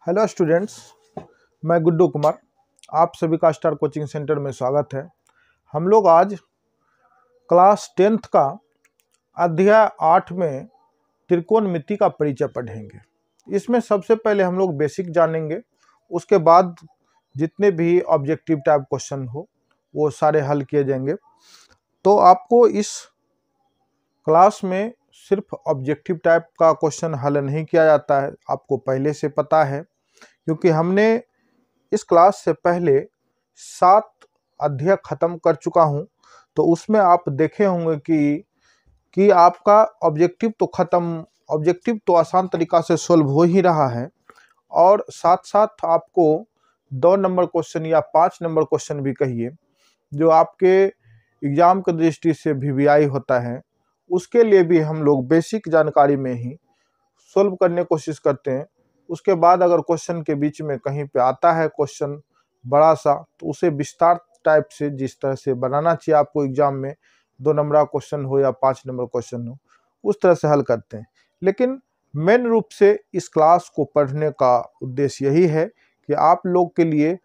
Hello students, मैं गुड्डू कुमार। आप सभी का स्टार कोचिंग सेंटर में स्वागत है। हम लोग आज क्लास 10th का अध्याय 8 में त्रिकोणमिति का परिचय पढ़ेंगे। इसमें सबसे पहले हम लोग बेसिक जानेंगे, उसके बाद जितने भी ऑब्जेक्टिव टाइप क्वेश्चन हो वो सारे हल किए जाएंगे। तो आपको इस क्लास में सिर्फ ऑब्जेक्टिव टाइप का क्वेश्चन हल नहीं किया जाता है, आपको पहले से पता है, क्योंकि हमने इस क्लास से पहले 7 अध्याय खत्म कर चुका हूं। तो उसमें आप देखे होंगे कि आपका ऑब्जेक्टिव तो आसान तरीका से सॉल्व हो ही रहा है, और साथ साथ आपको 2 नंबर क्वेश्चन या 5 नंबर क्वेश्चन भी कहिए, जो आपके एग्जाम की दृष्टि से वीवीआई होता है, उसके लिए भी हम लोग बेसिक जानकारी में ही सॉल्व करने की कोशिश करते हैं। उसके बाद अगर क्वेश्चन के बीच में कहीं पे आता है क्वेश्चन बड़ा सा, तो उसे विस्तार टाइप से जिस तरह से बनाना चाहिए आपको एग्जाम में, 2 नंबर का क्वेश्चन हो या 5 नंबर क्वेश्चन हो, उस तरह से हल करते हैं। लेकिन मेन रूप से इस क्लास को पढ़ने का उद्देश्य यही है कि आप लोग के लिए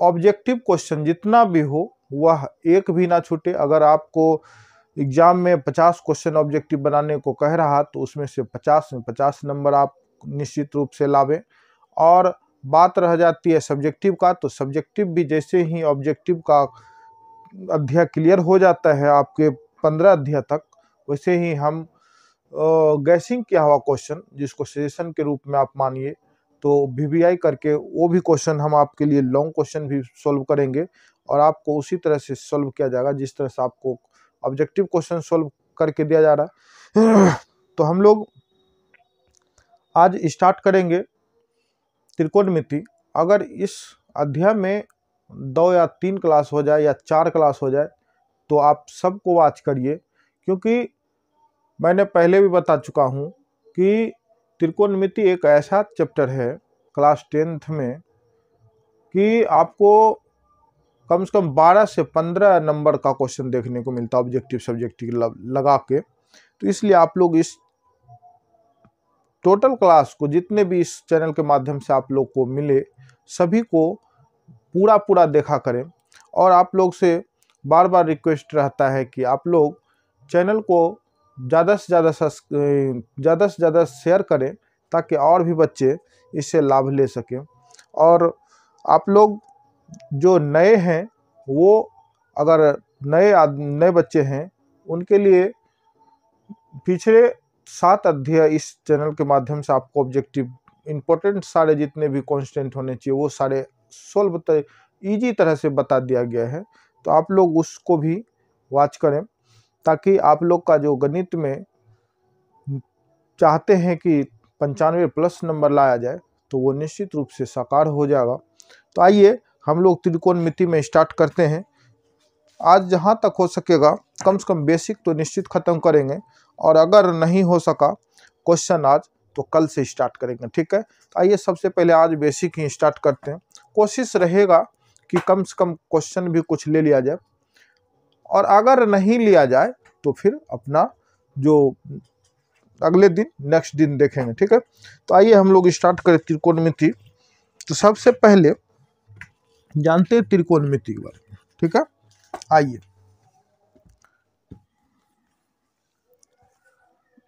ऑब्जेक्टिव क्वेश्चन जितना भी हो वह एक भी ना छूटे। अगर आपको एग्जाम में 50 क्वेश्चन ऑब्जेक्टिव बनाने को कह रहा, तो उसमें से 50 में 50 नंबर आप निश्चित रूप से लावें। और बात रह जाती है सब्जेक्टिव का, तो सब्जेक्टिव भी जैसे ही ऑब्जेक्टिव का अध्याय क्लियर हो जाता है आपके 15 अध्याय तक, वैसे ही हम गैसिंग किया हुआ क्वेश्चन, जिसको सजेशन के रूप में आप मानिए, तो वीवीआई करके वो भी क्वेश्चन हम आपके लिए लॉन्ग क्वेश्चन भी सॉल्व करेंगे, और आपको उसी तरह से सॉल्व किया जाएगा जिस तरह से आपको ऑब्जेक्टिव क्वेश्चन सॉल्व करके दिया जा रहा है। तो हम लोग आज स्टार्ट करेंगे त्रिकोणमिति। अगर इस अध्याय में 2 या 3 क्लास हो जाए या 4 क्लास हो जाए, तो आप सबको वॉच करिए, क्योंकि मैंने पहले भी बता चुका हूं कि त्रिकोणमिति एक ऐसा चैप्टर है क्लास 10th में कि आपको कम से कम 12 से 15 नंबर का क्वेश्चन देखने को मिलता है ऑब्जेक्टिव सब्जेक्टिव लगा के। तो इसलिए आप लोग इस टोटल क्लास को, जितने भी इस चैनल के माध्यम से आप लोग को मिले, सभी को पूरा देखा करें। और आप लोग से बार बार रिक्वेस्ट रहता है कि आप लोग चैनल को ज़्यादा से ज़्यादा शेयर करें, ताकि और भी बच्चे इससे लाभ ले सकें। और आप लोग जो नए हैं, वो अगर नए बच्चे हैं, उनके लिए पिछले 7 अध्याय इस चैनल के माध्यम से आपको ऑब्जेक्टिव इंपॉर्टेंट सारे जितने भी कांस्टेंट होने चाहिए वो सारे सोल्व ईजी तरह से बता दिया गया है। तो आप लोग उसको भी वॉच करें, ताकि आप लोग का जो गणित में चाहते हैं कि 95+ नंबर लाया जाए, तो वो निश्चित रूप से साकार हो जाएगा। तो आइए हम लोग त्रिकोणमिति में स्टार्ट करते हैं। आज जहाँ तक हो सकेगा कम से कम बेसिक तो निश्चित खत्म करेंगे, और अगर नहीं हो सका क्वेश्चन आज, तो कल से स्टार्ट करेंगे, ठीक है। तो आइए सबसे पहले आज बेसिक ही स्टार्ट करते हैं। कोशिश रहेगा कि कम से कम क्वेश्चन भी कुछ ले लिया जाए, और अगर नहीं लिया जाए तो फिर अपना जो अगले दिन नेक्स्ट दिन देखेंगे, ठीक है। तो आइए हम लोग स्टार्ट करें त्रिकोणमिति। तो सबसे पहले जानते हैं त्रिकोणमिति के बारे में, ठीक है। आइए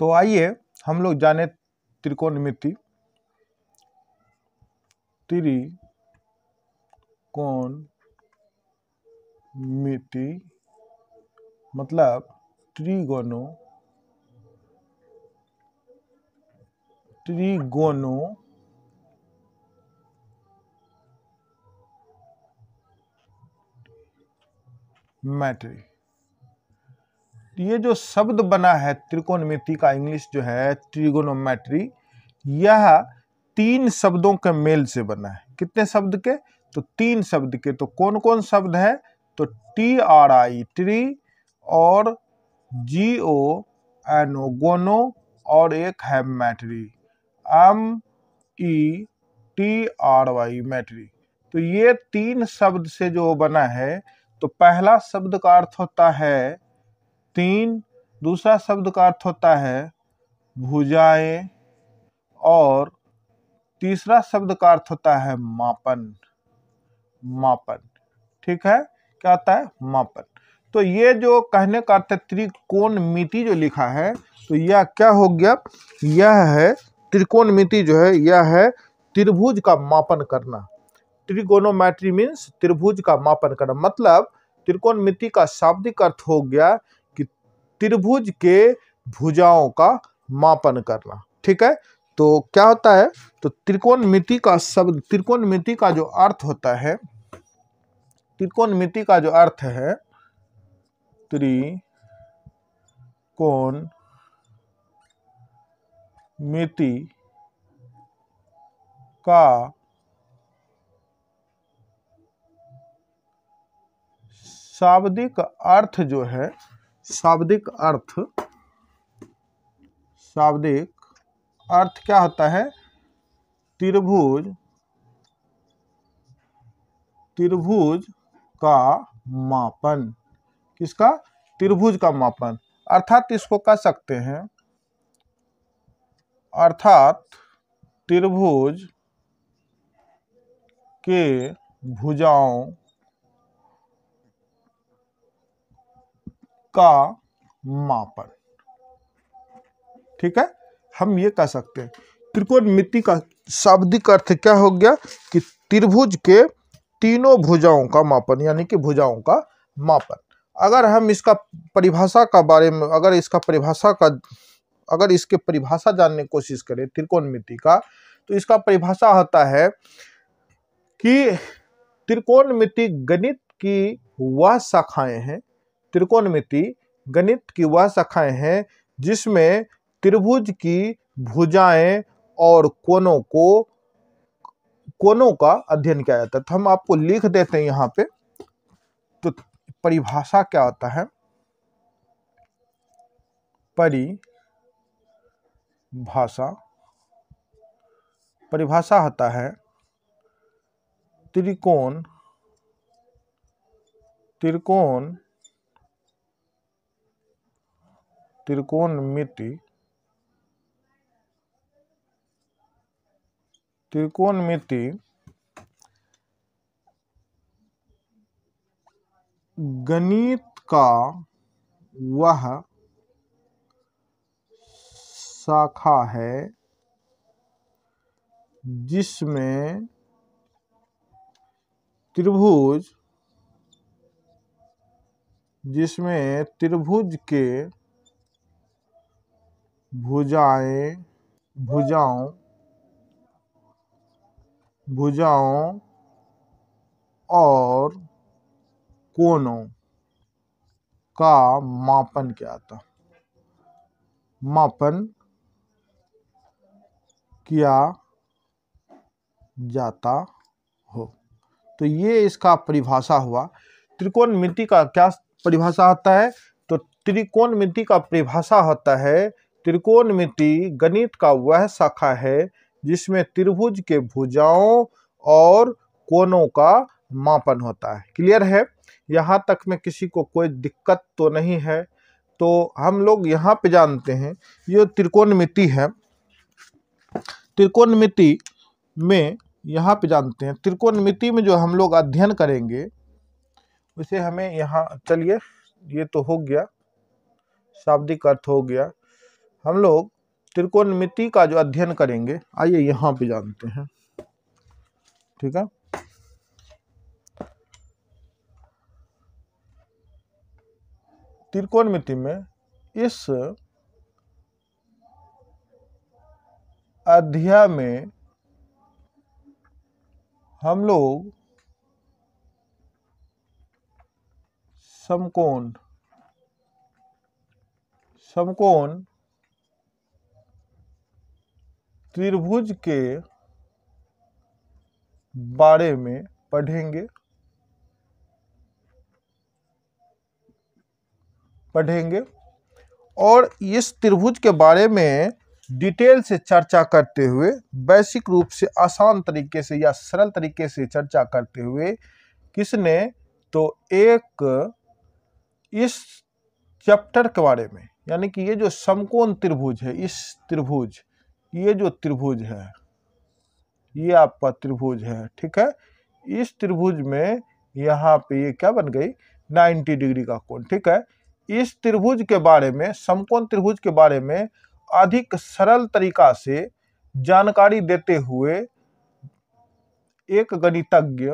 तो आइए हम लोग जाने त्रिकोणमिति। त्रिकोणमिति मतलब ट्रिगोनोमेट्री। ये जो शब्द बना है त्रिकोणमिति का, इंग्लिश जो है ट्रिगोनोमेट्री, यह 3 शब्दों के मेल से बना है। कितने शब्द के? तो 3 शब्द के। तो कौन कौन शब्द है? तो TRI ट्री, और GONO गोनो, और एक है मैट्री METRY मैट्री। तो ये 3 शब्द से जो बना है, तो पहला शब्द का अर्थ होता है 3, दूसरा शब्द का अर्थ होता है भुजाएं, और तीसरा शब्द का अर्थ होता है मापन, मापन, ठीक है, क्या होता है, मापन। तो ये जो कहने का अर्थ है त्रिकोणमिति जो लिखा है, तो यह क्या हो गया, यह है त्रिकोणमिति जो है, यह है त्रिभुज का मापन करना। ट्रिगोनोमेट्री मीन्स त्रिभुज का मापन करना, मतलब त्रिकोणमिति का शाब्दिक अर्थ हो गया कि त्रिभुज के भुजाओं का मापन करना, ठीक है। तो क्या होता है, तो त्रिकोणमिति का शब्द, त्रिकोणमिति का जो अर्थ होता है, त्रिकोणमिति का जो अर्थ है, त्रिकोणमिति का शाब्दिक अर्थ जो है, शाब्दिक अर्थ, शाब्दिक अर्थ क्या होता है, त्रिभुज, त्रिभुज का मापन। किसका, त्रिभुज का मापन। अर्थात इसको कह सकते हैं, अर्थात त्रिभुज के भुजाओं का मापन, ठीक है, हम ये कह सकते हैं। त्रिकोणमिति का शाब्दिक अर्थ क्या हो गया कि त्रिभुज के तीनों भुजाओं का मापन, यानी कि भुजाओं का मापन। अगर हम इसका परिभाषा का बारे में, अगर इसके परिभाषा जानने की कोशिश करें त्रिकोणमिति का, तो इसका परिभाषा होता है कि त्रिकोणमिति गणित की वह शाखाएं हैं, त्रिकोणमिति गणित की वह शाखाएं हैं जिसमें त्रिभुज की भुजाएं और कोनों का अध्ययन किया जाता है। तो हम आपको लिख देते हैं यहाँ पे, तो परिभाषा क्या होता है, परिभाषा होता है त्रिकोणमिति गणित का वह शाखा है जिसमें त्रिभुज के भुजाओं और कोनों का मापन किया जाता हो। तो ये इसका परिभाषा हुआ। त्रिकोणमिति का क्या परिभाषा होता है, तो त्रिकोणमिति का परिभाषा होता है त्रिकोणमिति गणित का वह शाखा है जिसमें त्रिभुज के भुजाओं और कोनों का मापन होता है। क्लियर है, यहाँ तक में किसी को कोई दिक्कत तो नहीं है। तो हम लोग यहाँ पे जानते हैं ये त्रिकोणमिति है, त्रिकोणमिति में यहाँ पे जानते हैं, त्रिकोणमिति में जो हम लोग अध्ययन करेंगे उसे हमें यहाँ, चलिए ये तो हो गया, शाब्दिक अर्थ हो गया। हम लोग त्रिकोणमिति का जो अध्ययन करेंगे, आइए यहाँ पे जानते हैं, ठीक है। त्रिकोणमिति में इस अध्याय में हम लोग समकोण त्रिभुज के बारे में पढ़ेंगे और इस त्रिभुज के बारे में डिटेल से चर्चा करते हुए, बेसिक रूप से आसान तरीके से या सरल तरीके से चर्चा करते हुए, किसने, तो एक इस चैप्टर के बारे में, यानी कि ये जो समकोण त्रिभुज है, ये जो त्रिभुज है, ये आपका त्रिभुज है, ठीक है। इस त्रिभुज में यहाँ पे ये क्या बन गई, 90 डिग्री का कोण, ठीक है। इस त्रिभुज के बारे में, समकोण त्रिभुज के बारे में अधिक सरल तरीका से जानकारी देते हुए एक गणितज्ञ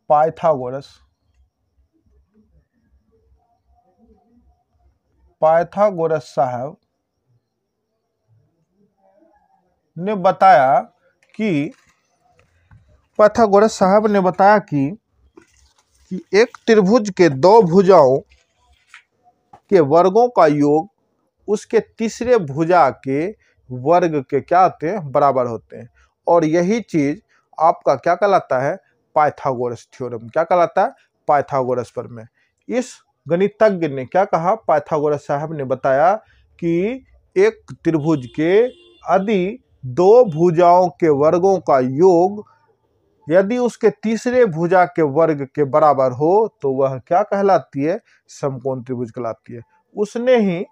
पाइथागोरस साहब ने बताया कि एक त्रिभुज के दो भुजाओं के वर्गों का योग उसके तीसरे भुजा के वर्ग के क्या होते हैं, बराबर होते हैं। और यही चीज आपका क्या कहलाता है, पाइथागोरस थ्योरम। क्या कहलाता है, पाइथागोरस प्रमेय। इस गणितज्ञ ने क्या कहा, पाइथागोरस साहब ने बताया कि एक त्रिभुज के यदि दो भुजाओं के वर्गों का योग यदि उसके तीसरे भुजा के वर्ग के बराबर हो तो वह क्या कहलाती है, समकोण त्रिभुज कहलाती है। उसने ही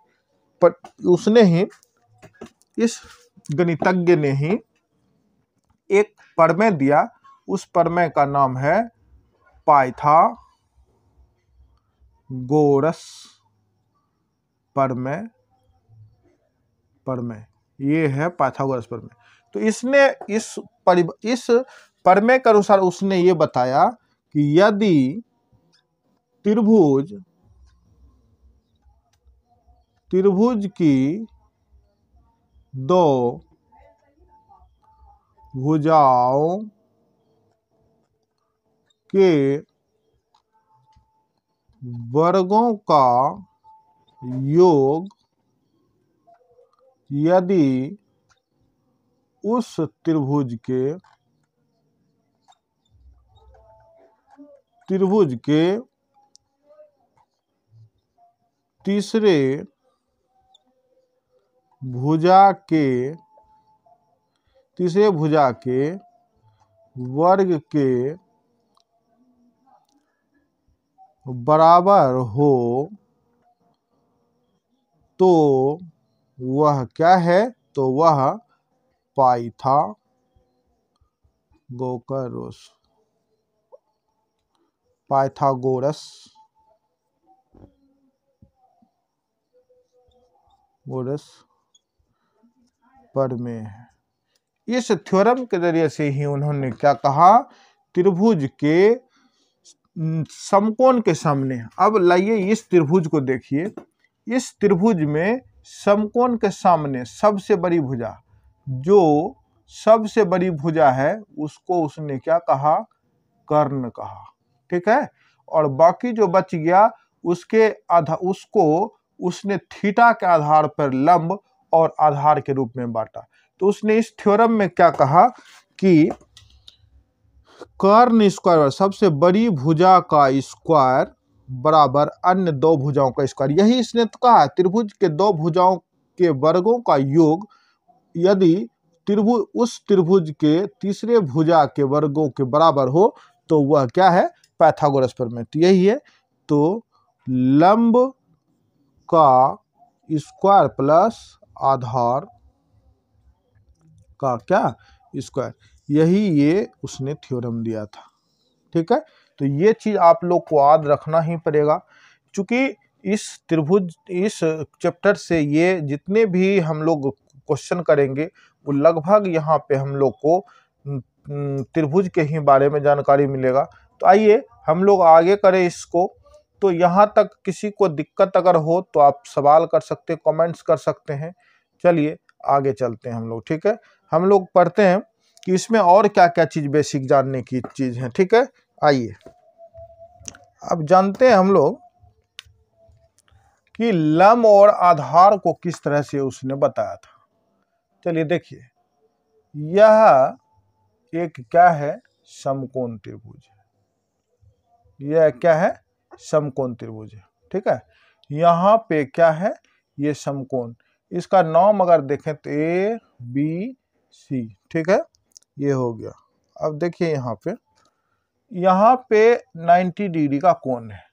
इस गणितज्ञ ने ही एक प्रमेय दिया, उस प्रमेय का नाम है पाइथागोरस प्रमेय। ये है पाइथागोरस प्रमेय। तो इसने इस प्रमेय के अनुसार उसने ये बताया कि यदि त्रिभुज की दो भुजाओं के वर्गों का योग यदि उस त्रिभुज के तीसरे भुजा के वर्ग के बराबर हो तो वह क्या है, तो वह पाइथागोरस प्रमेय है। इस थ्योरम के जरिए से ही उन्होंने क्या कहा, त्रिभुज के समकोण के सामने, अब लाइए इस त्रिभुज को देखिए, इस त्रिभुज में समकोण के सामने सबसे बड़ी भुजा, जो सबसे बड़ी भुजा है उसको उसने क्या कहा, कर्ण कहा, ठीक है। और बाकी जो बच गया उसको उसने थीटा के आधार पर लंब और आधार के रूप में बांटा। तो उसने इस थ्योरम में क्या कहा कि कर्ण स्क्वायर, सबसे बड़ी भुजा का स्क्वायर बराबर अन्य दो भुजाओं का स्क्वायर। यही इसने तो कहा, त्रिभुज के दो भुजाओं के वर्गों का योग यदि उस त्रिभुज के तीसरे भुजा के वर्गों के बराबर हो तो वह क्या है, पाइथागोरस प्रमेय। तो यही है, तो लंब का स्क्वायर प्लस आधार का क्या, स्क्वायर, यही ये उसने थ्योरम दिया था, ठीक है। तो ये चीज आप लोग को याद रखना ही पड़ेगा, क्योंकि इस चैप्टर से ये जितने भी हम लोग क्वेश्चन करेंगे वो लगभग यहाँ पे हम लोग को त्रिभुज के ही बारे में जानकारी मिलेगा। तो आइए हम लोग आगे करें इसको। तो यहाँ तक किसी को दिक्कत अगर हो तो आप सवाल कर सकते हैं, कमेंट्स कर सकते हैं। चलिए आगे चलते हैं हम लोग, ठीक है। हम लोग पढ़ते हैं कि इसमें और क्या क्या चीज बेसिक जानने की चीज है, ठीक है। आइए अब जानते हैं हम लोग कि लंब और आधार को किस तरह से उसने बताया था। चलिए देखिए, यह एक क्या है, समकोण त्रिभुज है। यह क्या है, समकोण त्रिभुज है, ठीक है। यहाँ पे क्या है, ये समकोण, इसका नाम अगर देखें तो ए बी सी, ठीक है, ये हो गया। अब देखिए यहाँ पे 90 डिग्री का कोण है।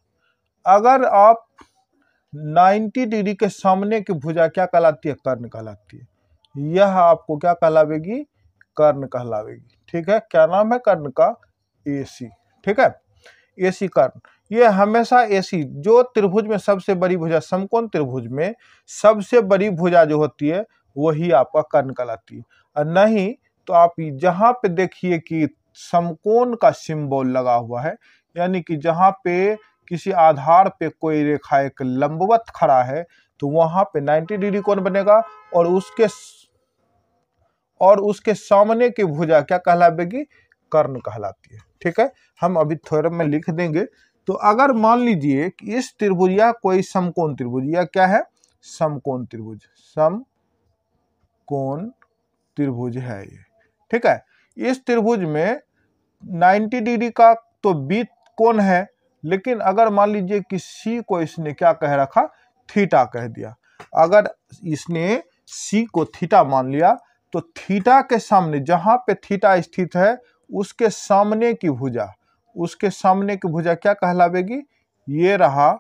अगर आप 90 डिग्री के सामने की भुजा क्या कहलाती है? कर्ण कहलाती है। यह आपको क्या कहलावेगी? कर्ण कहलावेगी। ठीक है, क्या नाम है कर्ण का? AC। ठीक है, AC कर्ण। ये हमेशा AC, जो त्रिभुज में सबसे बड़ी भुजा, समकोण त्रिभुज में सबसे बड़ी भुजा जो होती है वही आपका कर्ण कहलाती है। और नहीं तो आप जहां पे देखिए कि समकोण का सिंबल लगा हुआ है, यानी कि जहां पे किसी आधार पे कोई रेखा एक लंबवत खड़ा है, तो वहां पे 90 डिग्री कोण बनेगा और उसके सामने की भुजा क्या कहलावेगी? कर्ण कहलाती है। ठीक है, हम अभी थ्योरम में लिख देंगे। तो अगर मान लीजिए कि इस त्रिभुज या कोई समकोण त्रिभुज, या क्या है? समकोण त्रिभुज, समकोण त्रिभुज है ये। ठीक है, इस त्रिभुज में 90 डिग्री का तो बी कोण है, लेकिन अगर मान लीजिए कि सी को इसने क्या कह रखा? थीटा कह दिया। अगर इसने सी को थीटा मान लिया, तो थीटा के सामने, जहां पे थीटा स्थित है उसके सामने की भुजा, क्या कहलावेगी? ये रहा,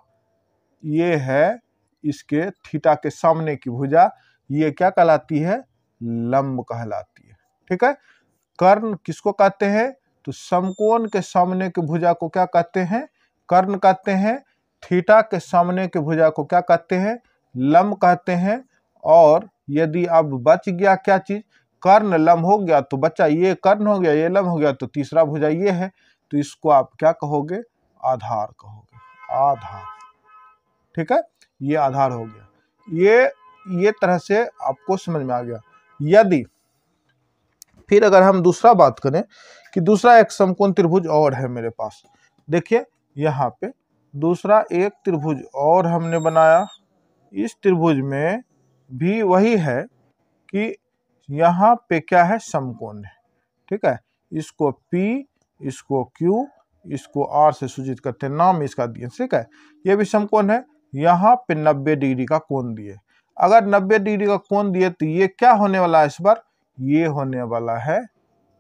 ये है इसके थीटा के सामने की भुजा, ये क्या कहलाती है? लंब कहलाती है। ठीक है, कर्ण किसको कहते हैं? तो समकोण के सामने की भुजा को क्या कहते हैं? कर्ण कहते हैं। थीटा के सामने की भुजा को क्या कहते हैं? लंब कहते हैं। और यदि अब बच गया क्या चीज? कर्ण लंब हो गया तो बच्चा ये कर्ण हो गया, ये लंब हो गया, तो तीसरा भुजा ये है, तो इसको आप क्या कहोगे? आधार कहोगे, आधार। ठीक है, ये आधार हो गया। ये तरह से आपको समझ में आ गया। यदि फिर अगर हम दूसरा बात करें कि दूसरा एक समकोण त्रिभुज और है मेरे पास, देखिए यहाँ पे दूसरा एक त्रिभुज और हमने बनाया। इस त्रिभुज में भी वही है कि यहाँ पे क्या है? समकोण है। ठीक है, इसको P, इसको Q, इसको R से सूचित करते हैं, नाम इसका दिए। ठीक है, ये भी समकोण है। यहाँ पे 90 डिग्री का कोण दिए। अगर 90 डिग्री का कोण दिए तो ये क्या होने वाला है इस बार? ये होने वाला है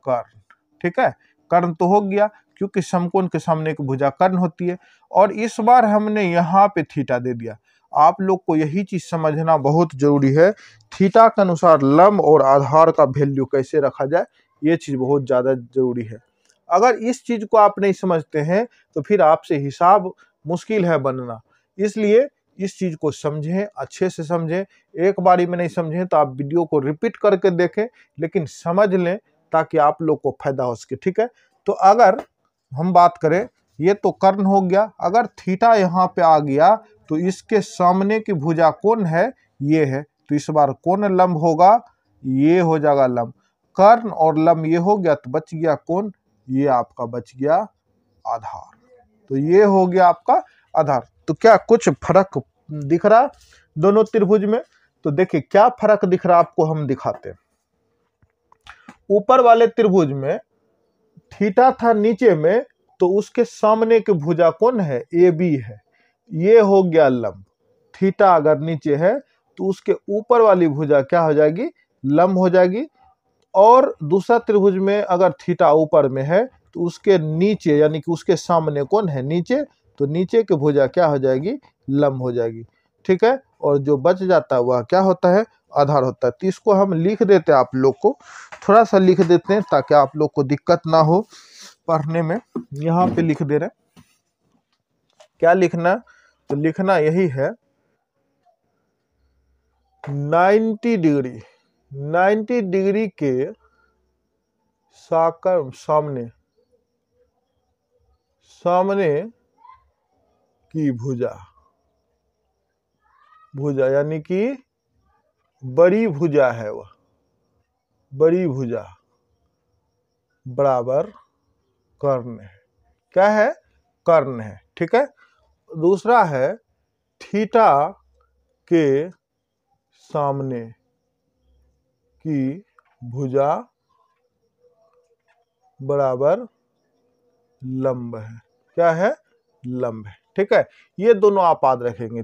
कर्ण। ठीक है, कर्ण तो हो गया, क्योंकि समकोण के सामने की भुजा कर्ण होती है। और इस बार हमने यहाँ पे थीटा दे दिया। आप लोग को यही चीज समझना बहुत जरूरी है, थीटा के अनुसार लंब और आधार का वैल्यू कैसे रखा जाए, ये चीज बहुत ज्यादा जरूरी है। अगर इस चीज को आप नहीं समझते हैं तो फिर आपसे हिसाब मुश्किल है बनना। इसलिए इस चीज को समझें, अच्छे से समझें। एक बारी में नहीं समझें तो आप वीडियो को रिपीट करके देखें, लेकिन समझ लें ताकि आप लोग को फायदा हो सके। ठीक है, तो अगर हम बात करें, ये तो कर्ण हो गया। अगर थीटा यहाँ पे आ गया तो इसके सामने की भुजा कौन है? ये है, तो इस बार कौन लंब होगा? ये हो जाएगा लंब। कर्ण और लंब ये हो गया तो बच गया कौन? ये आपका बच गया आधार। तो ये हो गया आपका आधार। तो क्या कुछ फर्क दिख रहा दोनों त्रिभुज में? तो देखिए क्या फर्क दिख रहा आपको, हम दिखाते हैं। ऊपर वाले त्रिभुज में थीटा था नीचे में, तो उसके सामने की भुजा कौन है? AB है। ये हो गया लंब। थीटा अगर नीचे है तो उसके ऊपर वाली भुजा क्या हो जाएगी? लंब हो जाएगी। और दूसरा त्रिभुज में अगर थीटा ऊपर में है तो उसके नीचे, यानी कि उसके सामने कौन है? नीचे, तो नीचे की भुजा क्या हो जाएगी? लंब हो जाएगी। ठीक है, और जो बच जाता है वह क्या होता है? आधार होता है। तो इसको हम लिख देते हैं, आप लोग को थोड़ा सा लिख देते हैं ताकि आप लोग को दिक्कत ना हो पढ़ने में। यहाँ पे लिख दे रहे हैं, क्या लिखना? तो लिखना यही है 90 डिग्री, 90 डिग्री के सामने की भुजा यानी कि बड़ी भुजा है, वह बड़ी भुजा बराबर कर्ण है। क्या है? कर्ण है। ठीक है, दूसरा है थीटा के सामने की भुजा बराबर लंब है। क्या है? लंब है। ठीक है, ये दोनों आप याद रखेंगे।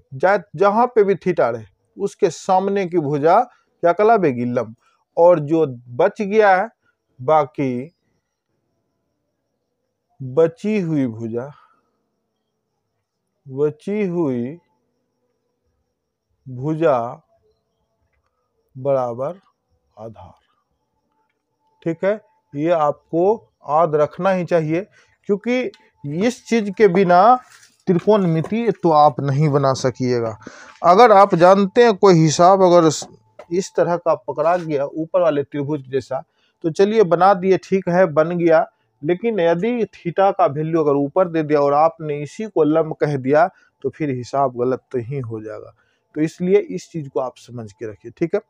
जहां पे भी थीटा रहे उसके सामने की भुजा क्या कहलावेगी? लंब। और जो बच गया है, बाकी बची हुई भुजा बची हुई भुजा बराबर आधार। ठीक है, ये आपको याद रखना ही चाहिए, क्योंकि इस चीज के बिना त्रिकोणमिति तो आप नहीं बना सकिएगा। अगर आप जानते हैं कोई हिसाब अगर इस तरह का पकड़ा गया ऊपर वाले त्रिभुज जैसा, तो चलिए बना दिए, ठीक है बन गया। लेकिन यदि थीटा का वैल्यू अगर ऊपर दे दिया और आपने इसी को लंब कह दिया, तो फिर हिसाब गलत तो ही हो जाएगा। तो इसलिए इस चीज को आप समझ के रखिए। ठीक है,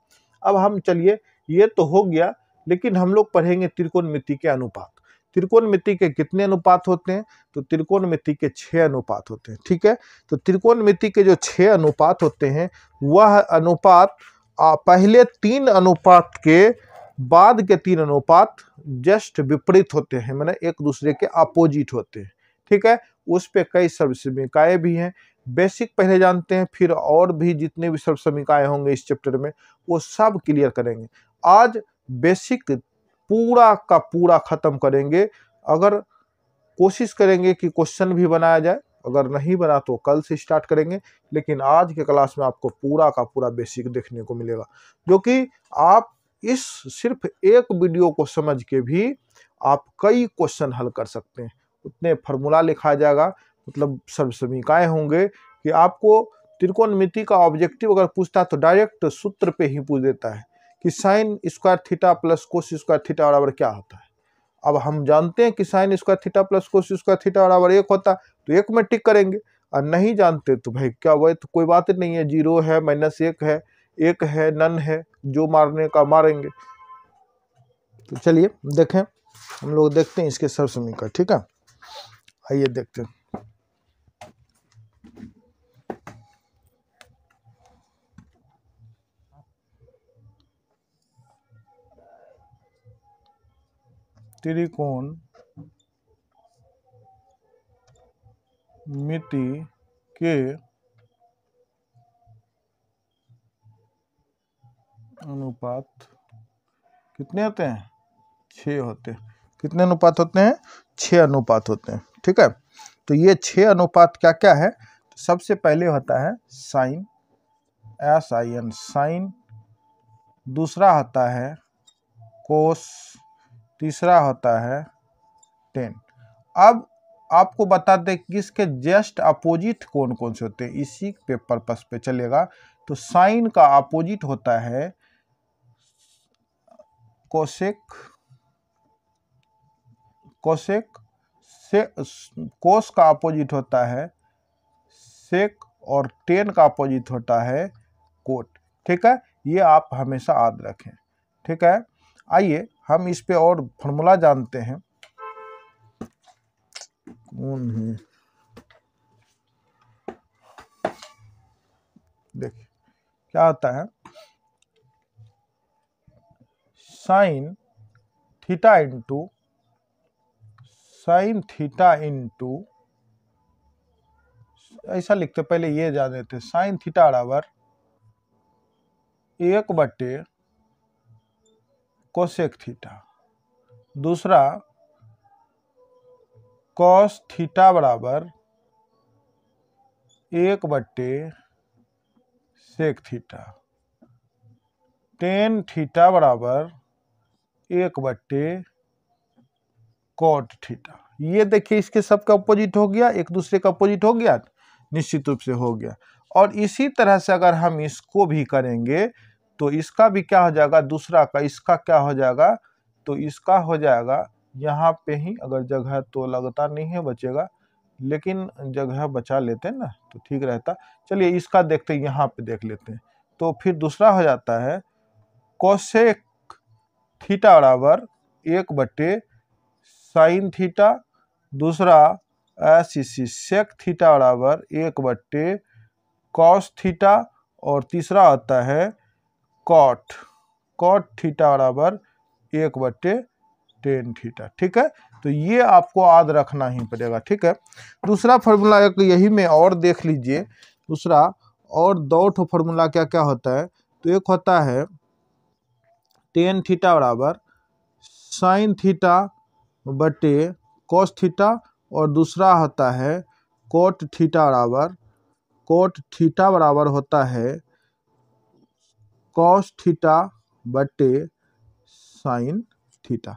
अब हम चलिए, ये तो हो गया, लेकिन हम लोग पढ़ेंगे त्रिकोणमिति के अनुपात। त्रिकोणमिति के कितने अनुपात होते हैं? तो त्रिकोणमिति के 6 अनुपात होते हैं। ठीक है, तो त्रिकोणमिति के जो 6 अनुपात होते हैं, वह अनुपात पहले 3 अनुपात के बाद के 3 अनुपात जस्ट विपरीत होते हैं, माने एक दूसरे के अपोजिट होते हैं। ठीक है, उस पे कई सर्वसमीकाएं भी हैं। बेसिक पहले जानते हैं, फिर और भी जितने भी सर्वसमीकाएं होंगे इस चैप्टर में वो सब क्लियर करेंगे। आज बेसिक पूरा का पूरा खत्म करेंगे। अगर कोशिश करेंगे कि क्वेश्चन भी बनाया जाए, अगर नहीं बना तो कल से स्टार्ट करेंगे, लेकिन आज के क्लास में आपको पूरा का पूरा बेसिक देखने को मिलेगा, जो कि आप इस सिर्फ एक वीडियो को समझ के भी आप कई क्वेश्चन हल कर सकते हैं। उतने फार्मूला लिखा जाएगा, मतलब सर्वसमीकाएं होंगे कि आपको त्रिकोणमिति का ऑब्जेक्टिव अगर पूछता तो डायरेक्ट सूत्र पे ही पूछ देता है कि sine square theta plus cos square theta बराबर क्या होता है। अब हम जानते हैं कि sine square theta plus cos square theta बराबर 1 होता है, तो 1 में टिक करेंगे। और नहीं जानते तो भाई क्या वह तो कोई बात नहीं है, 0 है, -1 है, 1 है, नन है, जो मारने का मारेंगे। तो चलिए देखें, हम लोग देखते हैं इसके सर्वसमीकरण। ठीक है, आइए देखते हैं। त्रिकोण मिति के अनुपात कितने होते हैं? 6 होते हैं। कितने अनुपात होते हैं? 6 अनुपात होते हैं। ठीक है, तो ये 6 अनुपात क्या क्या है? तो सबसे पहले होता है साइन, SIN साइन, दूसरा होता है कोस, तीसरा होता है टेन। अब आपको बता दें कि इसके जस्ट अपोजिट कौन कौन से होते हैं, इसी पे पर्पस पे चलेगा। तो साइन का अपोजिट होता है कोसेक, कोसेक से कोस का अपोजिट होता है सेक, और टेन का अपोजिट होता है कोट। ठीक है, ये आप हमेशा याद रखें। ठीक है, आइए हम इस पे और फॉर्मूला जानते हैं। कौन है? देखिए क्या होता है, sine theta into sine theta into, ऐसा लिखते पहले ये जान देते, साइन थीटा बराबर 1/, कोसेक थीटा, दूसरा कॉस थीटा बराबर 1/, सेक थीटा, टेन थीटा बराबर 1/, कॉट थीटा। ये देखिए इसके सबका अपोजिट हो गया, एक दूसरे का अपोजिट हो गया, निश्चित रूप से हो गया। और इसी तरह से अगर हम इसको भी करेंगे तो इसका भी क्या हो जाएगा, दूसरा का इसका क्या हो जाएगा, तो इसका हो जाएगा यहाँ पे ही, अगर जगह तो लगता नहीं है बचेगा, लेकिन जगह बचा लेते हैं ना तो ठीक रहता। चलिए इसका देखते हैं, यहाँ पे देख लेते हैं। तो फिर दूसरा हो जाता है कोसेक थीटा बराबर 1/, साइन थीटा, दूसरा सेक थीटा बराबर 1/, कॉस थीटा, और तीसरा आता है कॉट थीटा बराबर 1/, टेन थीटा। ठीक है, तो ये आपको याद रखना ही पड़ेगा। ठीक है, दूसरा फार्मूला एक यही में और देख लीजिए, दूसरा और 2 फार्मूला क्या क्या होता है। तो एक होता है टेन थीटा बराबर साइन थीटा बटे कॉस थीटा, और दूसरा होता है कोट थीटा बराबर होता है कॉस थीटा बटे साइन थीटा।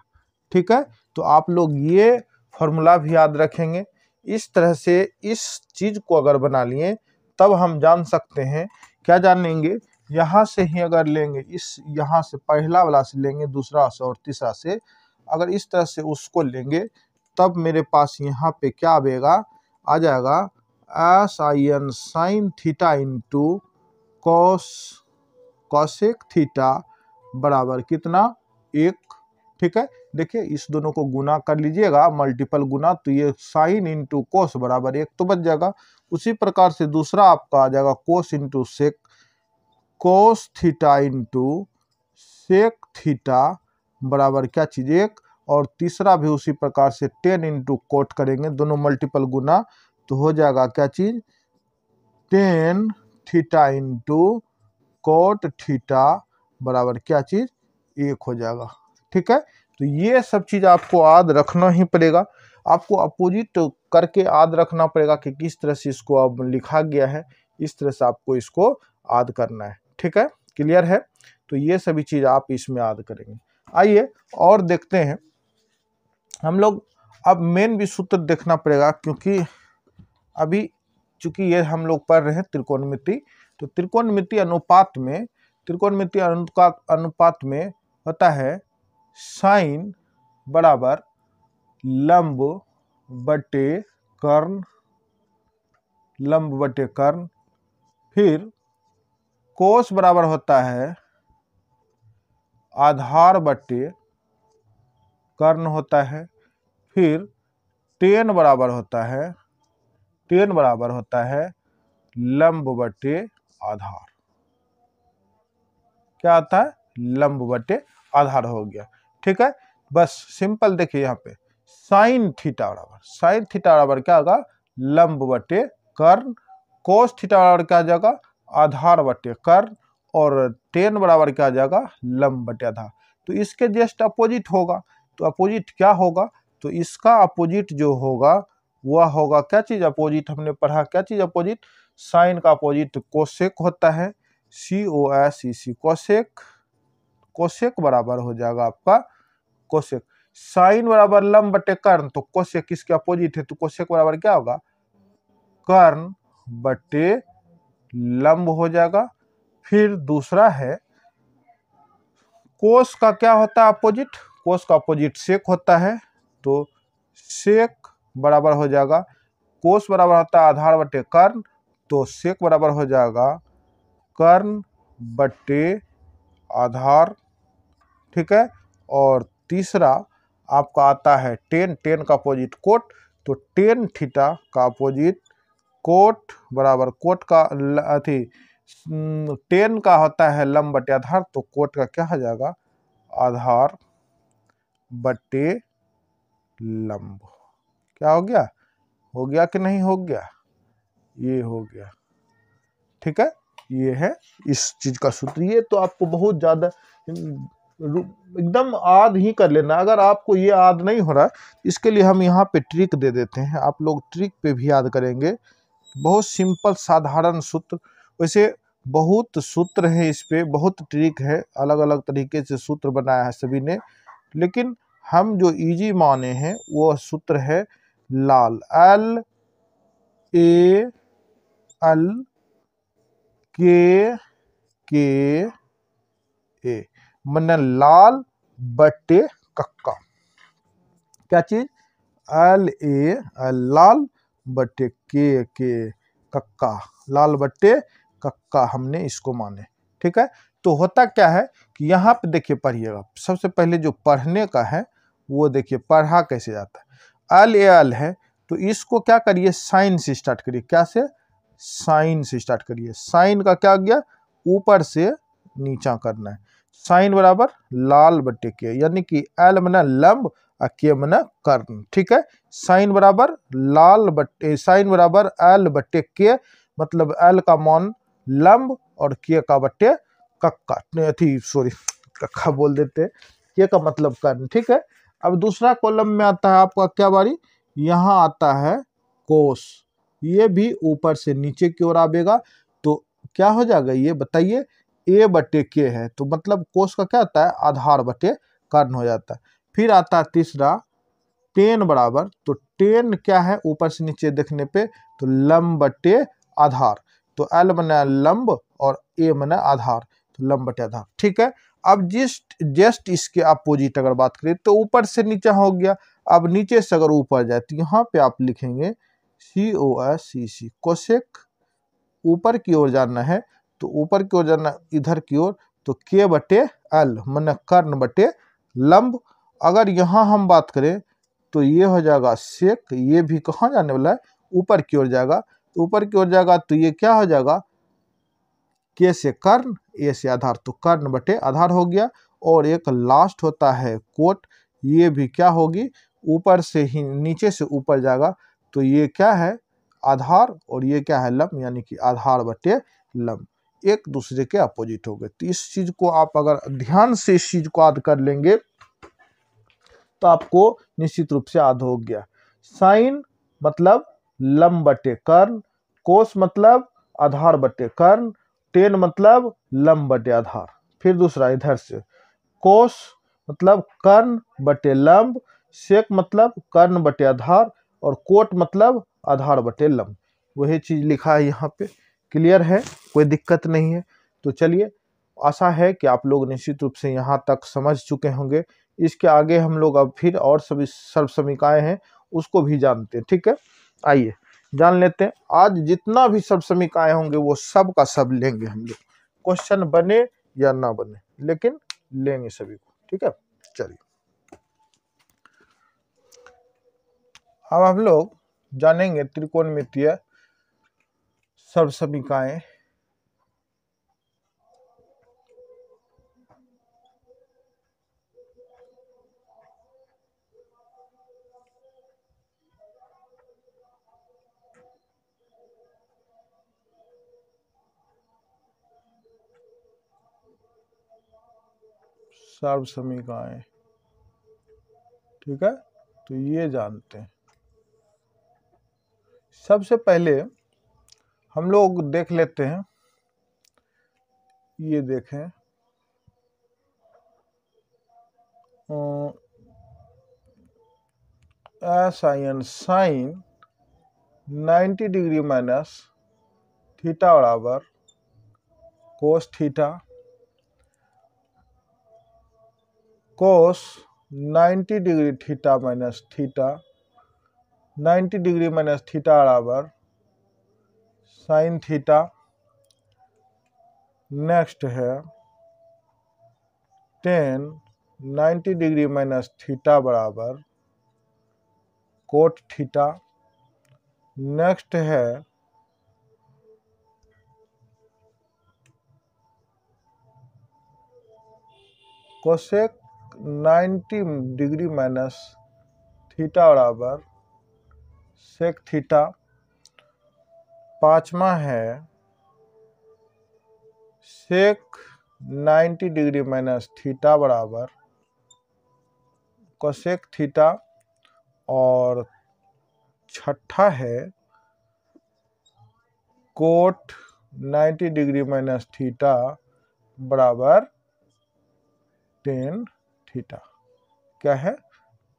ठीक है, तो आप लोग ये फॉर्मूला भी याद रखेंगे। इस तरह से इस चीज को अगर बना लिए तब हम जान सकते हैं, क्या जानेंगे, यहाँ से ही अगर लेंगे, इस यहाँ से पहला वाला से लेंगे, दूसरा से और तीसरा से, अगर इस तरह से उसको लेंगे तब मेरे पास यहाँ पे क्या आएगा, आ जाएगा sin sine theta into cosec theta बराबर कितना, 1। ठीक है, देखिए इस दोनों को गुना कर लीजिएगा, मल्टीपल गुना, तो ये साइन इंटू कोस बराबर 1 तो बच जाएगा। उसी प्रकार से दूसरा आपका आ जाएगा cos into sec, cos theta into sec theta बराबर क्या चीज 1, और तीसरा भी उसी प्रकार से 10 इंटू कोट करेंगे, दोनों मल्टीपल गुना, तो हो जाएगा क्या चीज, 10 थीटा इंटू कोट थीटा बराबर क्या चीज 1 हो जाएगा। ठीक है, तो ये सब चीज आपको याद रखना ही पड़ेगा, आपको अपोजिट करके याद रखना पड़ेगा कि किस तरह से इसको अब लिखा गया है, इस तरह से आपको इसको याद करना है। ठीक है, क्लियर है, तो ये सभी चीज आप इसमें याद करेंगे। आइए और देखते हैं हम लोग, अब मेन भी सूत्र देखना पड़ेगा, क्योंकि अभी चूंकि ये हम लोग पढ़ रहे हैं त्रिकोणमिति, तो त्रिकोणमिति अनुपात में होता है साइन बराबर लंब बटे कर्ण, फिर कोस बराबर होता है आधार बटे कर्ण होता है, फिर टेन बराबर होता है लंब बटे आधार। क्या आता है, लंब बटे आधार हो गया। ठीक है, बस सिंपल देखिए यहाँ पे साइन थीटा बराबर क्या होगा, लंब बटे कर्ण, कोस थीटा बराबर क्या आ जाएगा, आधार बटे कर्ण, और टेन बराबर क्या आ जाएगा, लंब बटे आधार। तो इसके जस्ट अपोजिट होगा, तो अपोजिट क्या होगा, तो इसका अपोजिट जो होगा वह होगा क्या चीज, अपोजिट हमने पढ़ा क्या चीज, अपोजिट, साइन का अपोजिट कोसेक होता है, COSEC कोसेक बराबर हो जाएगा आपका कोसेक। साइन बराबर लंब बटे कर्ण, तो कोसेक किसके अपोजिट है, तो कोसेक बराबर क्या होगा, कर्ण बटे लंब हो जाएगा। फिर दूसरा है कोस का क्या होता है अपोजिट, कोस का अपोजिट सेक होता है, तो सेक बराबर हो जाएगा, कोस बराबर होता है आधार बटे कर्ण, तो सेक बराबर हो जाएगा कर्ण बटे आधार। ठीक है, और तीसरा आपका आता है टेन का अपोजिट कोट, तो टेन थीटा का अपोजिट कोट बराबर कोट का टेन का होता है लंब बटे आधार, तो कोट का क्या हो जाएगा, आधार बटे लंब। क्या हो गया कि नहीं हो गया, ये हो गया। ठीक है, ये है इस चीज का सूत्र। ये तो आपको बहुत ज्यादा एकदम याद ही कर लेना, अगर आपको ये याद नहीं हो रहा, इसके लिए हम यहाँ पे ट्रिक दे देते हैं, आप लोग ट्रिक पे भी याद करेंगे। बहुत सिंपल साधारण सूत्र, वैसे बहुत सूत्र है इस पे, बहुत ट्रिक है, अलग अलग तरीके से सूत्र बनाया है सभी ने, लेकिन हम जो इजी माने हैं वो सूत्र है लाल, LALKKA, मन लाल बटे कक्का। क्या चीज, लाल बटे के कक्का, लाल बटे कक्का हमने इसको माने। ठीक है, तो होता क्या है कि यहाँ पे देखिए पढ़िएगा, सबसे पहले जो पढ़ने का है वो देखिए पढ़ा कैसे जाता है, LAL है, तो इसको क्या करिए, साइन से स्टार्ट करिए, क्या से, साइन से स्टार्ट करिए। साइन का क्या गया, ऊपर से नीचा करना है, साइन बराबर लाल बटे के, यानी कि L मना लंब और के मना कर्ण। ठीक है, साइन बराबर साइन बराबर L बटे के, मतलब L का मान लंब और के का बटे कक्का, कक्का बोल देते, के का मतलब कर्ण। ठीक है, अब दूसरा कॉलम में आता है आपका क्या बारी, यहाँ आता है कोस, ये भी ऊपर से नीचे की ओर आवेगा, तो क्या हो जाएगा ये बताइए, a बटे k है, तो मतलब कोस का क्या होता है, आधार बटे कर्ण हो जाता है। फिर आता है तीसरा टेन बराबर, तो टेन क्या है ऊपर से नीचे देखने पे, तो लंब बटे आधार, तो L बना लंब और A बना आधार, तो लंब बटे आधार। ठीक है, अब जस्ट इसके अपोजिट अगर बात करें तो ऊपर से नीचे हो गया, अब नीचे से अगर ऊपर जाए तो यहाँ पे आप लिखेंगे COSCC, कोसेक ऊपर की ओर जाना है, तो ऊपर की ओर जाना इधर की ओर, तो K बटे L माने कर्ण बटे लंब। अगर यहाँ हम बात करें तो ये हो जाएगा सेक, ये भी कहाँ जाने वाला है, ऊपर की ओर जाएगा, तो ऊपर की ओर जाएगा तो ये क्या हो जाएगा, के से कर्ण, ए से आधार, तो कर्ण बटे आधार हो गया। और एक लास्ट होता है कोट, ये भी क्या होगी, ऊपर से ही नीचे से ऊपर जाएगा, तो ये क्या है आधार और ये क्या है लंब, यानी कि आधार बटे लंब, एक दूसरे के अपोजिट हो गए। तो इस चीज को आप अगर ध्यान से इस चीज को याद कर लेंगे तो आपको निश्चित रूप से याद हो गया। साइन मतलब लंब बटे कर्ण, कोस मतलब आधार बटे कर्ण, टेन मतलब लंब बटे आधार। फिर दूसरा इधर से कोस मतलब कर्ण बटे लंब, सेक मतलब कर्ण बटे आधार, और कोट मतलब आधार बटे लंब। वही चीज लिखा है यहाँ पे, क्लियर है, कोई दिक्कत नहीं है। तो चलिए, आशा है कि आप लोग निश्चित रूप से यहाँ तक समझ चुके होंगे। इसके आगे हम लोग अब फिर और सभी सर्व समीकरण हैं उसको भी जानते हैं। ठीक है, आइए जान लेते हैं। आज जितना भी सर्व समीकरण होंगे वो सब का सब लेंगे हम लोग, क्वेश्चन बने या ना बने, लेकिन लेंगे सभी को। ठीक है, चलिए अब हम लोग जानेंगे त्रिकोणमितीय सर्व समीकरण। सर्व समीकरण, ठीक है, तो ये जानते हैं। सबसे पहले हम लोग देख लेते हैं, ये देखें sin 90 डिग्री माइनस थीटा बराबर cos theta, cos 90 degree theta minus theta, 90 degree minus theta बराबर साइन थीटा। नेक्स्ट है टेन 90 डिग्री माइनस थीटा बराबर कोट थीटा। नेक्स्ट है कोसेक 90 डिग्री माइनस थीटा बराबर सेक थीटा। पांचवा है सेक 90 डिग्री माइनस थीटा बराबर cosec theta. और छठा है कोट 90 डिग्री माइनस थीटा बराबर टेन थीटा। क्या है,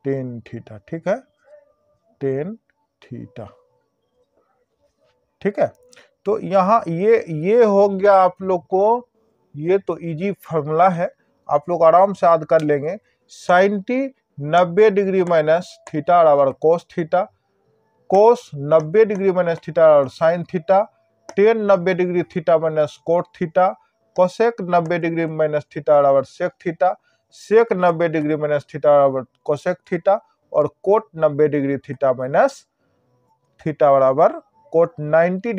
टेन थीटा। ठीक है, टेन थीटा। ठीक है, तो यहाँ ये हो गया आप लोग को, ये तो इजी फॉर्मूला है, आप लोग आराम से याद कर लेंगे। Sine T 90 degree minus theta बराबर cos theta, cos 90 degree minus theta और sine theta, tan 90 degree theta minus cot theta, cosec 90 degree minus theta बराबर sec theta, sec 90 degree minus theta बराबर कोसेक थीटा, और cot 90 degree theta minus theta बराबर cot 90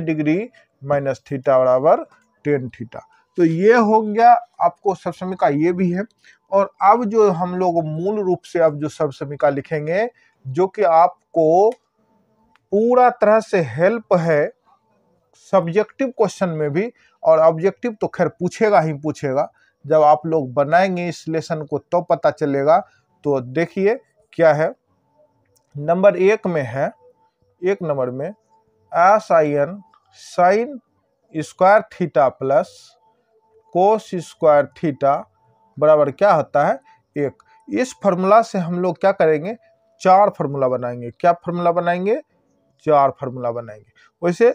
degree minus theta बराबर tan theta. तो ये हो गया आपको सर्व समीकरण, ये भी है। और अब जो हम लोग मूल रूप से अब जो सर्व समीकरण लिखेंगे, जो कि आपको पूरा तरह से हेल्प है सब्जेक्टिव क्वेश्चन में भी, और ऑब्जेक्टिव तो खैर पूछेगा ही पूछेगा, जब आप लोग बनाएंगे इस लेसन को तो पता चलेगा। तो देखिए क्या है, नंबर 1 में है एक नंबर में sin sine square theta plus cos square theta बराबर क्या होता है 1। इस फॉर्मूला से हम लोग क्या करेंगे, 4 फार्मूला बनाएंगे। क्या फार्मूला बनाएंगे, 4 फार्मूला बनाएंगे। वैसे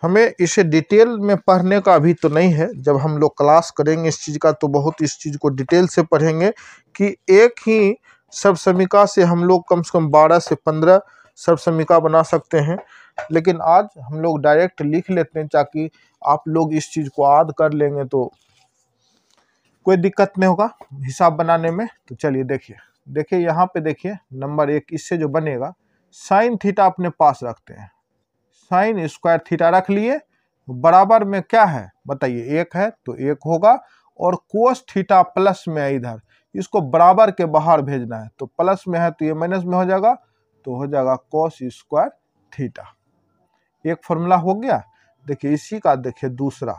हमें इसे डिटेल में पढ़ने का अभी तो नहीं है, जब हम लोग क्लास करेंगे इस चीज़ का तो बहुत इस चीज़ को डिटेल से पढ़ेंगे कि एक ही सबसमीका से हम लोग कम से कम 12 से 15 सबसमीका बना सकते हैं। लेकिन आज हम लोग डायरेक्ट लिख लेते हैं ताकि आप लोग इस चीज़ को याद कर लेंगे तो कोई दिक्कत नहीं होगा हिसाब बनाने में। तो चलिए देखिए यहाँ पे देखिए नंबर 1 इससे जो बनेगा, साइन थीटा अपने पास रखते हैं, साइन स्क्वायर थीटा रख लिए, बराबर में क्या है बताइए 1 है तो 1 होगा, और कोस थीटा प्लस में है, इधर इसको बराबर के बाहर भेजना है तो प्लस में है तो ये माइनस में हो जाएगा, तो हो जाएगा कोस स्क्वायर थीटा। एक फॉर्मूला हो गया। देखिए इसी का देखिए दूसरा,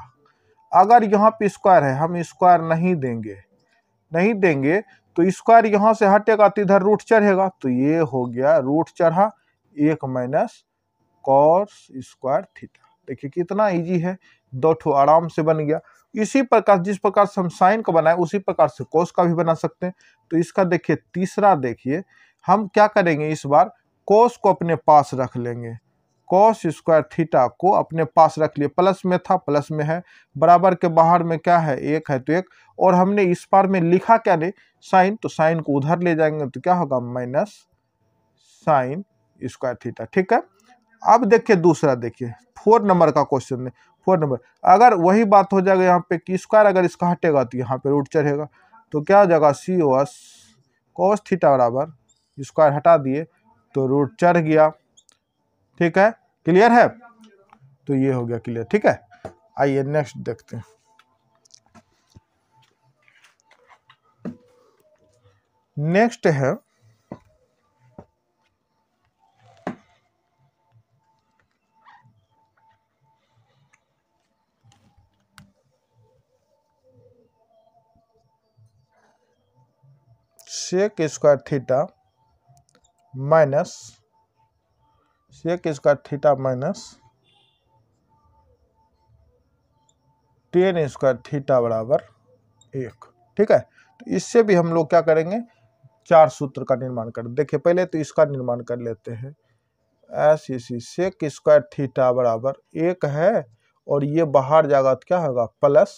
अगर यहाँ पे स्क्वायर है हम स्क्वायर नहीं देंगे तो स्क्वायर यहाँ से हटेगा तो इधर रूट चढ़ेगा, तो ये हो गया रूट चढ़ा 1 माइनस कॉस स्क्वायर थीटा। देखिए कितना इजी है, 2 ठो आराम से बन गया। इसी प्रकार जिस प्रकार से हम साइन का बनाए उसी प्रकार से कोस का भी बना सकते हैं। तो इसका देखिए तीसरा, देखिए हम क्या करेंगे, इस बार कोस को अपने पास रख लेंगे, कोस स्क्वायर थीटा को अपने पास रख लिए, प्लस में था प्लस में है, बराबर के बाहर में क्या है 1 है तो 1, और हमने इस बार में लिखा क्या नहीं साइन, तो साइन को उधर ले जाएंगे तो क्या होगा माइनस साइन स्क्वायर थीटा। ठीक है। अब देखिए दूसरा, देखिए 4 नंबर का क्वेश्चन है। 4 नंबर अगर वही बात हो जाएगा यहाँ पे कि स्क्वायर अगर इसका हटेगा तो यहाँ पे रूट चढ़ेगा, तो क्या हो जाएगा cos कोस थीटा बराबर स्क्वायर हटा दिए तो रूट चढ़ गया। ठीक है, क्लियर है, तो ये हो गया क्लियर। ठीक है, आइए नेक्स्ट देखते हैं। नेक्स्ट है sec square theta minus sec square theta minus tan square theta बराबर 1। ठीक है, तो इससे भी हम लोग क्या करेंगे, 4 सूत्र का निर्माण कर। देखिए पहले तो इसका निर्माण कर लेते हैं। ऐसी सेक स्क्वायर थीटा बराबर 1 है और ये बाहर जाएगा तो क्या होगा प्लस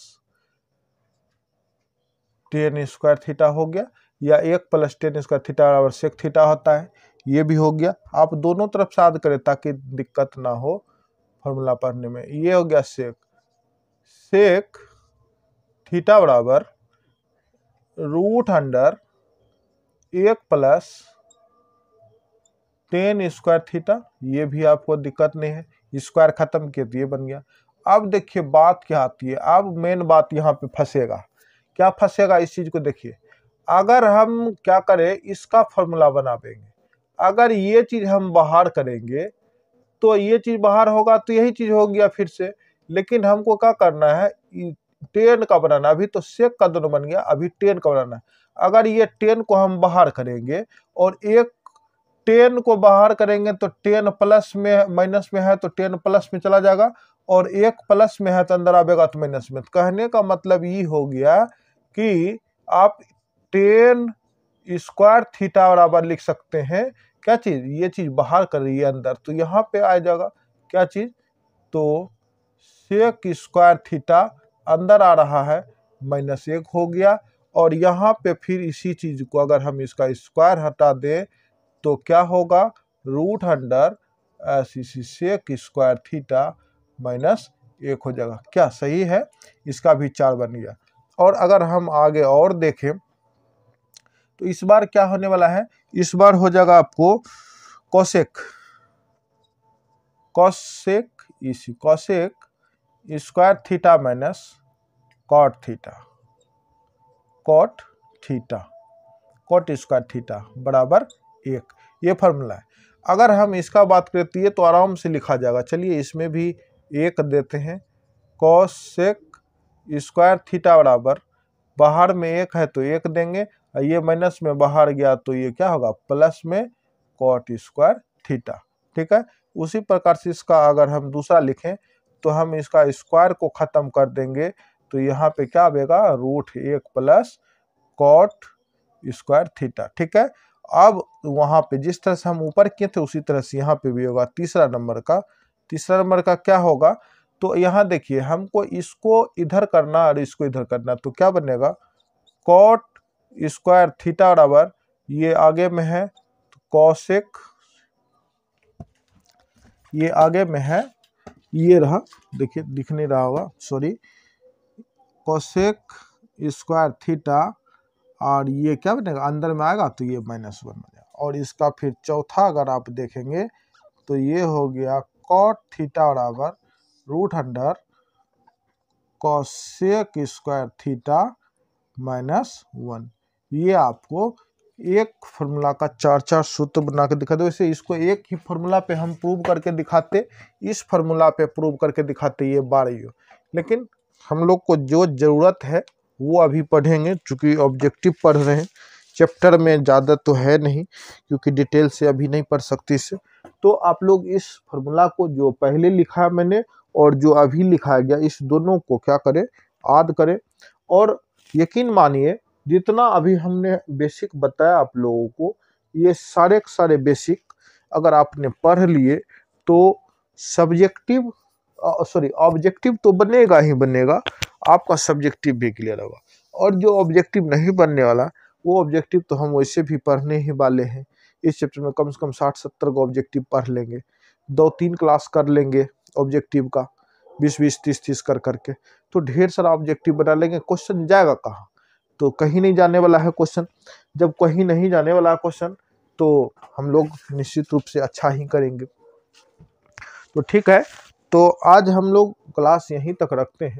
टेन स्क्वायर थीटा हो गया, या 1 प्लस टेन स्क्वायर थीटा बराबर सेक थीटा होता है, ये भी हो गया। आप दोनों तरफ से याद करें ताकि दिक्कत ना हो फॉर्मूला पढ़ने में। ये हो गया सेक थीटा बराबर root under 1 plus tan square theta, ये भी आपको दिक्कत नहीं है, स्क्वायर खत्म किए तो ये बन गया। अब देखिए बात क्या आती है, अब मेन बात यहाँ पे फंसेगा। क्या फंसेगा इस चीज को देखिए, अगर हम क्या करें इसका फॉर्मूला बना देंगे, अगर ये चीज हम बाहर करेंगे तो ये चीज बाहर होगा तो यही चीज हो गया फिर से, लेकिन हमको क्या करना है टेन का बनाना। अभी तो सेक का दोनों बन गया, अभी टेन का बनाना है। अगर ये 10 को हम बाहर करेंगे और एक 10 को बाहर करेंगे तो 10 प्लस में माइनस में है तो 10 प्लस में चला जाएगा, और 1 प्लस में है तो अंदर आएगा तो माइनस में। तो कहने का मतलब ये हो गया कि आप 10 स्क्वायर थीटा बराबर लिख सकते हैं क्या चीज, ये चीज बाहर कर रही है अंदर, तो यहाँ पे आ जाएगा क्या चीज, तो सेक स्क्वायर थीटा अंदर आ रहा है -1 हो गया, और यहाँ पे फिर इसी चीज को अगर हम इसका स्क्वायर हटा दें तो क्या होगा root under sec square theta -1 हो जाएगा। क्या सही है, इसका भी 4 बन गया। और अगर हम आगे और देखें तो इस बार क्या होने वाला है, इस बार हो जाएगा आपको cosec square theta minus cot square theta बराबर 1, ये फॉर्मूला है। अगर हम इसका बात करें तो ये तो आराम से लिखा जाएगा। चलिए इसमें भी 1 देते हैं, कोसेक स्क्वायर थीटा बराबर बाहर में 1 है तो 1 देंगे, ये माइनस में बाहर गया तो ये क्या होगा प्लस में कॉट स्क्वायर थीटा। ठीक है। उसी प्रकार से इसका अगर हम दूसरा लिखें तो हम इसका स्क्वायर को खत्म कर देंगे, तो यहाँ पे क्या आएगा, √1 प्लस कॉट स्क्वायर थीटा। ठीक है। अब वहां पे जिस तरह से हम ऊपर किए थे उसी तरह से यहाँ पे भी होगा। तीसरा नंबर का क्या होगा, तो यहाँ देखिए हमको इसको इधर करना और इसको इधर करना, तो क्या बनेगा, कॉट स्क्वायर थीटा बराबर, ये आगे में है तो कॉसेक, ये आगे में है, ये रहा, देखिए दिख नहीं रहा होगा, सॉरी, कोसेक स्क्वायर थीटा, और ये क्या बनेगा, अंदर में आएगा तो ये -1 बनेगा। और इसका फिर चौथा अगर आप देखेंगे तो ये हो गया कॉट थीटा बराबर √अंडर कोसेक स्क्वायर थीटा -1। ये आपको एक फार्मूला का 4 सूत्र बना के दिखा दो। वैसे इसको एक ही फार्मूला पे हम प्रूव करके दिखाते, इस फार्मूला पे प्रूव करके दिखाते ये 12, लेकिन हम लोग को जो ज़रूरत है वो अभी पढ़ेंगे, चूँकि ऑब्जेक्टिव पढ़ रहे हैं, चैप्टर में ज़्यादा तो है नहीं क्योंकि डिटेल से अभी नहीं पढ़ सकते इससे। तो आप लोग इस फार्मूला को जो पहले लिखा मैंने और जो अभी लिखा गया, इस दोनों को क्या करें, याद करें। और यकीन मानिए जितना अभी हमने बेसिक बताया आप लोगों को, ये सारे के सारे बेसिक अगर आपने पढ़ लिए तो सब्जेक्टिव ऑब्जेक्टिव तो बनेगा ही बनेगा, आपका सब्जेक्टिव भी क्लियर होगा। और जो ऑब्जेक्टिव नहीं बनने वाला वो ऑब्जेक्टिव तो हम वैसे भी पढ़ने ही वाले हैं। इस चैप्टर में कम से कम 60-70 का ऑब्जेक्टिव पढ़ लेंगे, 2-3 क्लास कर लेंगे ऑब्जेक्टिव का, 20-20, 30-30 कर करके, तो ढेर सारा ऑब्जेक्टिव बना लेंगे। क्वेश्चन जाएगा कहाँ, तो कहीं नहीं जाने वाला है क्वेश्चन। जब कहीं नहीं जाने वाला है क्वेश्चन तो हम लोग निश्चित रूप से अच्छा ही करेंगे। तो ठीक है, तो आज हम लोग क्लास यहीं तक रखते हैं।